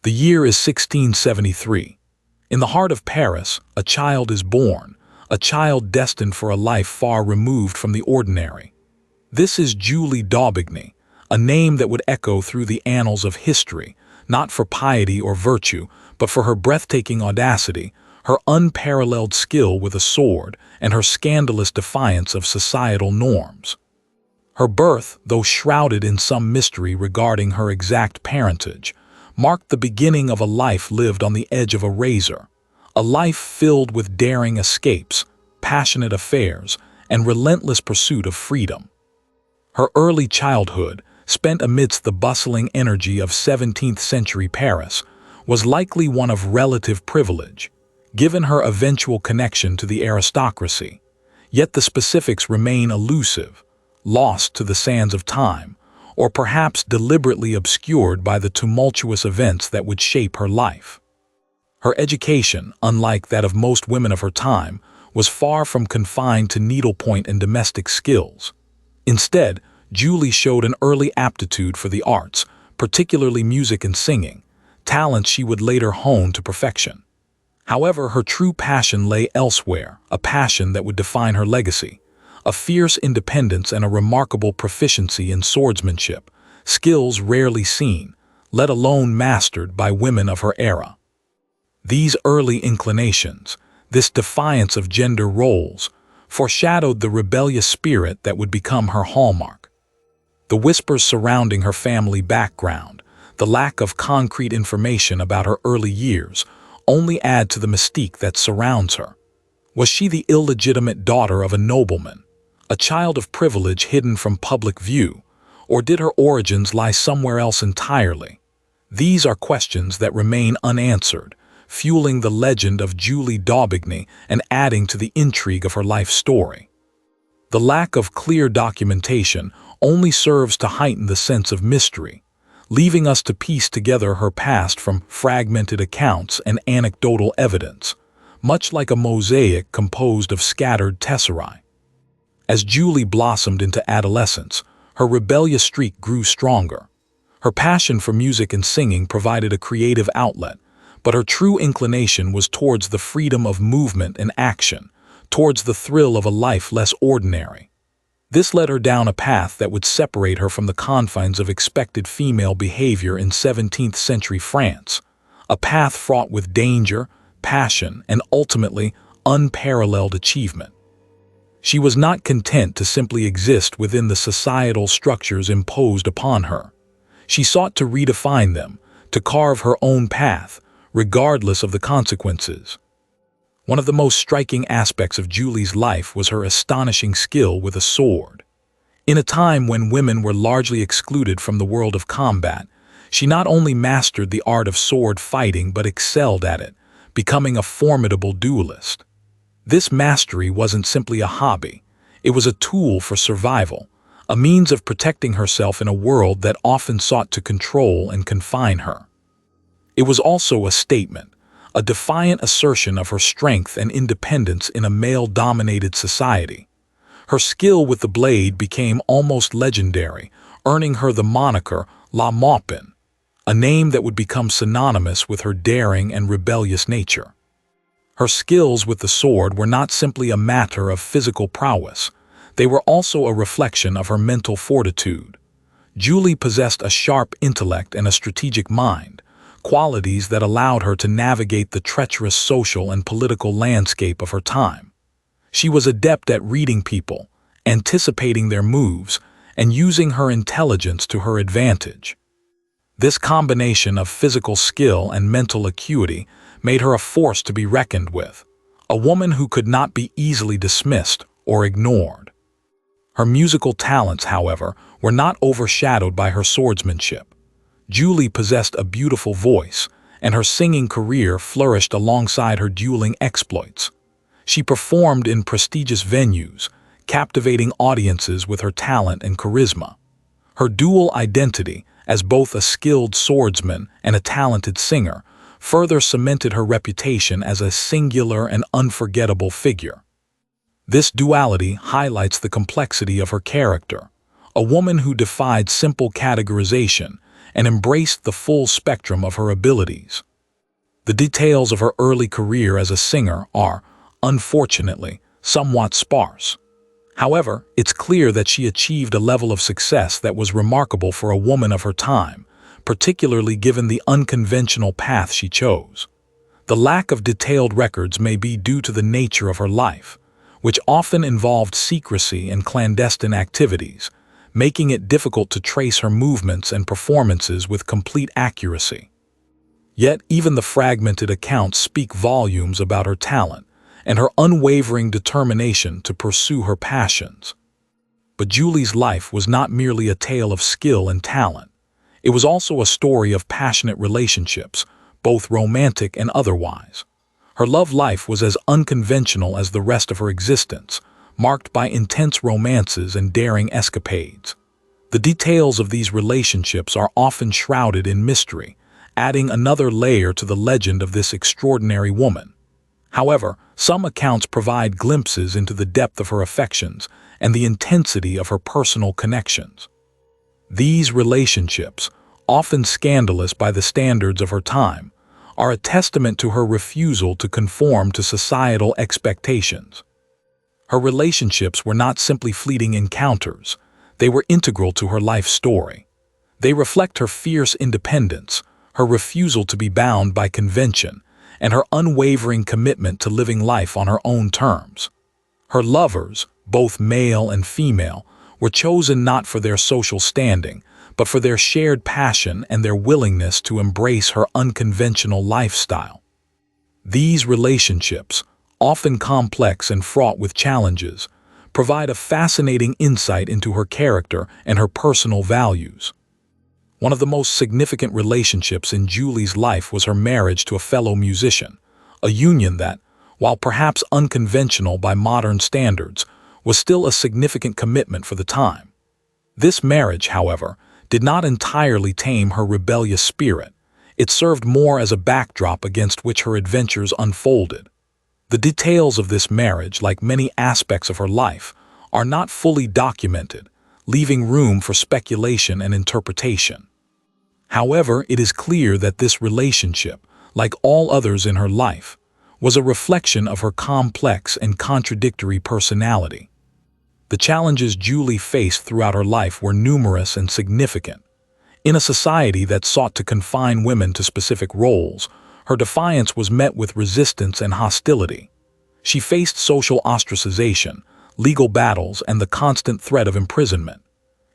The year is 1673. In the heart of Paris, a child is born, a child destined for a life far removed from the ordinary. This is Julie d'Aubigny, a name that would echo through the annals of history, not for piety or virtue, but for her breathtaking audacity, her unparalleled skill with a sword, and her scandalous defiance of societal norms. Her birth, though shrouded in some mystery regarding her exact parentage, marked the beginning of a life lived on the edge of a razor, a life filled with daring escapes, passionate affairs, and relentless pursuit of freedom. Her early childhood, spent amidst the bustling energy of 17th-century Paris, was likely one of relative privilege, given her eventual connection to the aristocracy. Yet the specifics remain elusive, lost to the sands of time, or perhaps deliberately obscured by the tumultuous events that would shape her life. Her education, unlike that of most women of her time, was far from confined to needlepoint and domestic skills. Instead, Julie showed an early aptitude for the arts, particularly music and singing, talents she would later hone to perfection. However, her true passion lay elsewhere, a passion that would define her legacy. A fierce independence and a remarkable proficiency in swordsmanship, skills rarely seen, let alone mastered by women of her era. These early inclinations, this defiance of gender roles, foreshadowed the rebellious spirit that would become her hallmark. The whispers surrounding her family background, the lack of concrete information about her early years, only add to the mystique that surrounds her. Was she the illegitimate daughter of a nobleman, a child of privilege hidden from public view, or did her origins lie somewhere else entirely? These are questions that remain unanswered, fueling the legend of Julie d'Aubigny and adding to the intrigue of her life story. The lack of clear documentation only serves to heighten the sense of mystery, leaving us to piece together her past from fragmented accounts and anecdotal evidence, much like a mosaic composed of scattered tesserae. As Julie blossomed into adolescence, her rebellious streak grew stronger. Her passion for music and singing provided a creative outlet, but her true inclination was towards the freedom of movement and action, towards the thrill of a life less ordinary. This led her down a path that would separate her from the confines of expected female behavior in 17th-century France, a path fraught with danger, passion, and ultimately unparalleled achievement. She was not content to simply exist within the societal structures imposed upon her. She sought to redefine them, to carve her own path, regardless of the consequences. One of the most striking aspects of Julie's life was her astonishing skill with a sword. In a time when women were largely excluded from the world of combat, she not only mastered the art of sword fighting but excelled at it, becoming a formidable duelist. This mastery wasn't simply a hobby, it was a tool for survival, a means of protecting herself in a world that often sought to control and confine her. It was also a statement, a defiant assertion of her strength and independence in a male-dominated society. Her skill with the blade became almost legendary, earning her the moniker La Maupin, a name that would become synonymous with her daring and rebellious nature. Her skills with the sword were not simply a matter of physical prowess, they were also a reflection of her mental fortitude. Julie possessed a sharp intellect and a strategic mind, qualities that allowed her to navigate the treacherous social and political landscape of her time. She was adept at reading people, anticipating their moves, and using her intelligence to her advantage. This combination of physical skill and mental acuity made her a force to be reckoned with, a woman who could not be easily dismissed or ignored. Her musical talents, however, were not overshadowed by her swordsmanship. Julie possessed a beautiful voice, and her singing career flourished alongside her dueling exploits. She performed in prestigious venues, captivating audiences with her talent and charisma. Her dual identity, as both a skilled swordsman and a talented singer, further cemented her reputation as a singular and unforgettable figure. This duality highlights the complexity of her character, a woman who defied simple categorization and embraced the full spectrum of her abilities. The details of her early career as a singer are, unfortunately, somewhat sparse. However, it's clear that she achieved a level of success that was remarkable for a woman of her time, particularly given the unconventional path she chose. The lack of detailed records may be due to the nature of her life, which often involved secrecy and clandestine activities, making it difficult to trace her movements and performances with complete accuracy. Yet even the fragmented accounts speak volumes about her talent and her unwavering determination to pursue her passions. But Julie's life was not merely a tale of skill and talent. It was also a story of passionate relationships, both romantic and otherwise. Her love life was as unconventional as the rest of her existence, marked by intense romances and daring escapades. The details of these relationships are often shrouded in mystery, adding another layer to the legend of this extraordinary woman. However, some accounts provide glimpses into the depth of her affections and the intensity of her personal connections. These relationships, often scandalous by the standards of her time, are a testament to her refusal to conform to societal expectations. Her relationships were not simply fleeting encounters, they were integral to her life story. They reflect her fierce independence, her refusal to be bound by convention, and her unwavering commitment to living life on her own terms. Her lovers, both male and female, were chosen not for their social standing, but for their shared passion and their willingness to embrace her unconventional lifestyle. These relationships, often complex and fraught with challenges, provide a fascinating insight into her character and her personal values. One of the most significant relationships in Julie's life was her marriage to a fellow musician, a union that, while perhaps unconventional by modern standards, was still a significant commitment for the time. This marriage, however, did not entirely tame her rebellious spirit. It served more as a backdrop against which her adventures unfolded. The details of this marriage, like many aspects of her life, are not fully documented, leaving room for speculation and interpretation. However, it is clear that this relationship, like all others in her life, was a reflection of her complex and contradictory personality. The challenges Julie faced throughout her life were numerous and significant. In a society that sought to confine women to specific roles, her defiance was met with resistance and hostility. She faced social ostracization, legal battles, and the constant threat of imprisonment.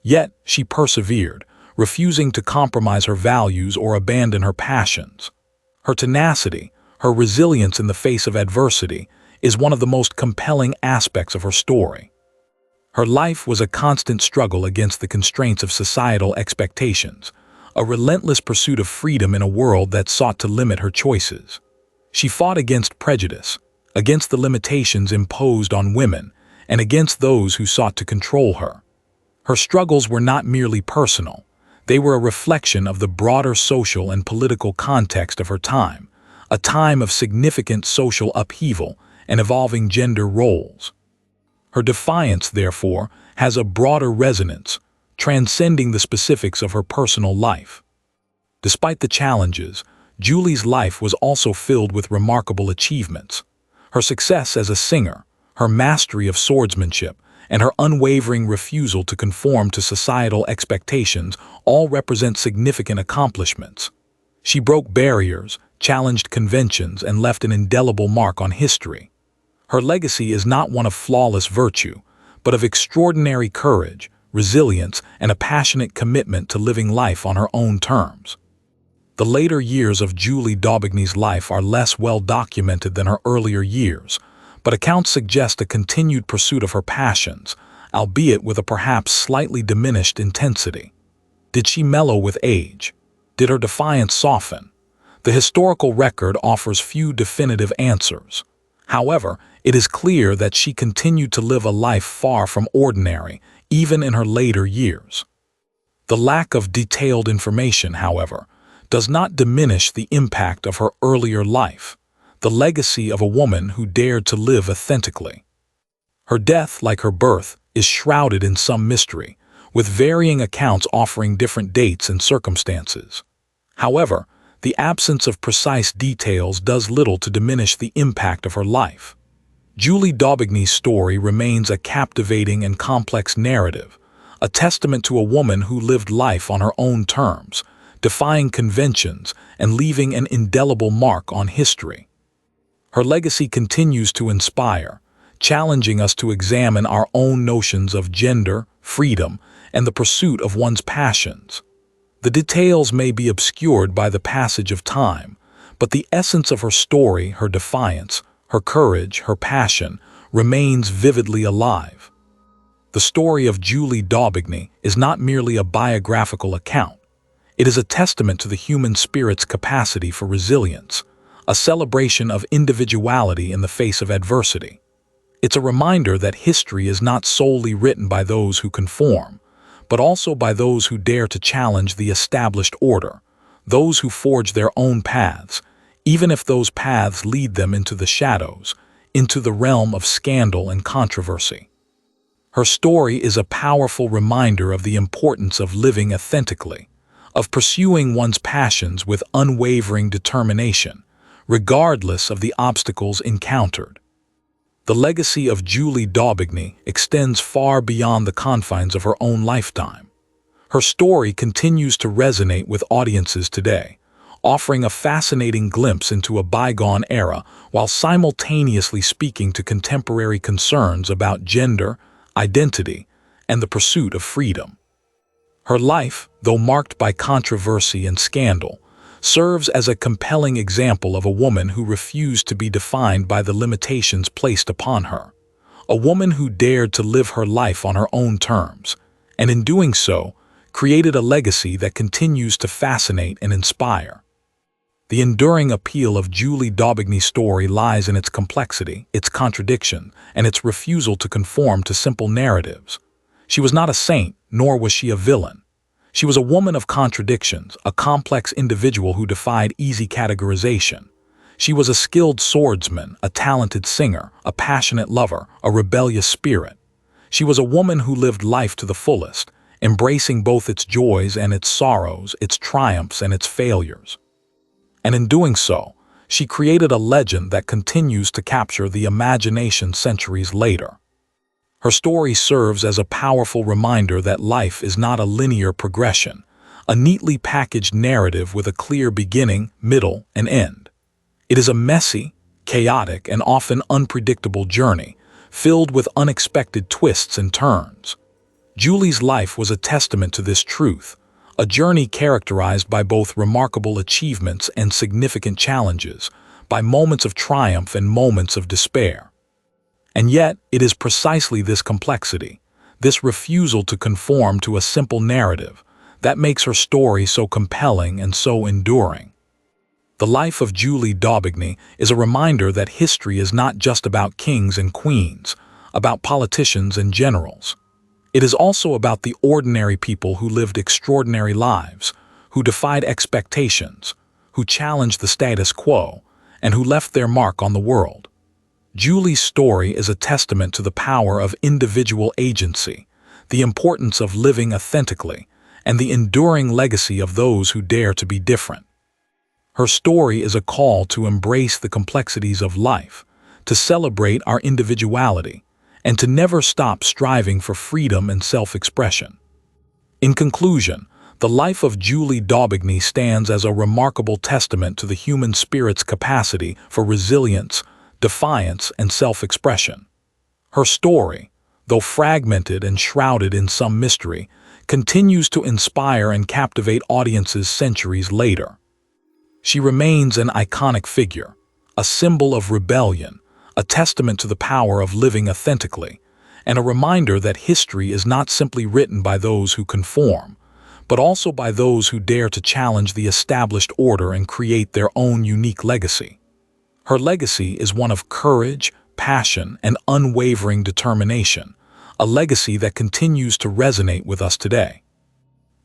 Yet, she persevered, refusing to compromise her values or abandon her passions. Her tenacity, her resilience in the face of adversity, is one of the most compelling aspects of her story. Her life was a constant struggle against the constraints of societal expectations, a relentless pursuit of freedom in a world that sought to limit her choices. She fought against prejudice, against the limitations imposed on women, and against those who sought to control her. Her struggles were not merely personal, they were a reflection of the broader social and political context of her time, a time of significant social upheaval and evolving gender roles. Her defiance, therefore, has a broader resonance, transcending the specifics of her personal life. Despite the challenges, Julie's life was also filled with remarkable achievements. Her success as a singer, her mastery of swordsmanship, and her unwavering refusal to conform to societal expectations all represent significant accomplishments. She broke barriers, challenged conventions, and left an indelible mark on history. Her legacy is not one of flawless virtue, but of extraordinary courage, resilience, and a passionate commitment to living life on her own terms. The later years of Julie Daubigny's life are less well documented than her earlier years, but accounts suggest a continued pursuit of her passions, albeit with a perhaps slightly diminished intensity. Did she mellow with age? Did her defiance soften? The historical record offers few definitive answers. However, it is clear that she continued to live a life far from ordinary, even in her later years. The lack of detailed information, however, does not diminish the impact of her earlier life, the legacy of a woman who dared to live authentically. Her death, like her birth, is shrouded in some mystery, with varying accounts offering different dates and circumstances. However, the absence of precise details does little to diminish the impact of her life. Julie d'Aubigny's story remains a captivating and complex narrative, a testament to a woman who lived life on her own terms, defying conventions and leaving an indelible mark on history. Her legacy continues to inspire, challenging us to examine our own notions of gender, freedom, and the pursuit of one's passions. The details may be obscured by the passage of time, but the essence of her story, her defiance, her courage, her passion, remains vividly alive. The story of Julie d'Aubigny is not merely a biographical account. It is a testament to the human spirit's capacity for resilience, a celebration of individuality in the face of adversity. It's a reminder that history is not solely written by those who conform, but also by those who dare to challenge the established order, those who forge their own paths, even if those paths lead them into the shadows, into the realm of scandal and controversy. Her story is a powerful reminder of the importance of living authentically, of pursuing one's passions with unwavering determination, regardless of the obstacles encountered. The legacy of Julie d'Aubigny extends far beyond the confines of her own lifetime. Her story continues to resonate with audiences today, offering a fascinating glimpse into a bygone era while simultaneously speaking to contemporary concerns about gender, identity, and the pursuit of freedom. Her life, though marked by controversy and scandal, serves as a compelling example of a woman who refused to be defined by the limitations placed upon her, a woman who dared to live her life on her own terms, and in doing so, created a legacy that continues to fascinate and inspire. The enduring appeal of Julie d'Aubigny's story lies in its complexity, its contradiction, and its refusal to conform to simple narratives. She was not a saint, nor was she a villain. She was a woman of contradictions, a complex individual who defied easy categorization. She was a skilled swordsman, a talented singer, a passionate lover, a rebellious spirit. She was a woman who lived life to the fullest, embracing both its joys and its sorrows, its triumphs and its failures. And in doing so, she created a legend that continues to capture the imagination centuries later. Her story serves as a powerful reminder that life is not a linear progression, a neatly packaged narrative with a clear beginning, middle, and end. It is a messy, chaotic, and often unpredictable journey, filled with unexpected twists and turns. Julie's life was a testament to this truth, a journey characterized by both remarkable achievements and significant challenges, by moments of triumph and moments of despair. And yet, it is precisely this complexity, this refusal to conform to a simple narrative, that makes her story so compelling and so enduring. The life of Julie d'Aubigny is a reminder that history is not just about kings and queens, about politicians and generals. It is also about the ordinary people who lived extraordinary lives, who defied expectations, who challenged the status quo, and who left their mark on the world. Julie's story is a testament to the power of individual agency, the importance of living authentically, and the enduring legacy of those who dare to be different. Her story is a call to embrace the complexities of life, to celebrate our individuality, and to never stop striving for freedom and self-expression. In conclusion, the life of Julie d'Aubigny stands as a remarkable testament to the human spirit's capacity for resilience, defiance, and self-expression. Her story, though fragmented and shrouded in some mystery, continues to inspire and captivate audiences centuries later. She remains an iconic figure, a symbol of rebellion, a testament to the power of living authentically, and a reminder that history is not simply written by those who conform, but also by those who dare to challenge the established order and create their own unique legacy. Her legacy is one of courage, passion, and unwavering determination, a legacy that continues to resonate with us today.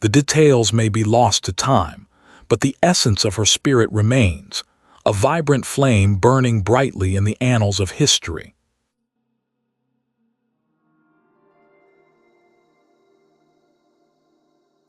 The details may be lost to time, but the essence of her spirit remains, a vibrant flame burning brightly in the annals of history.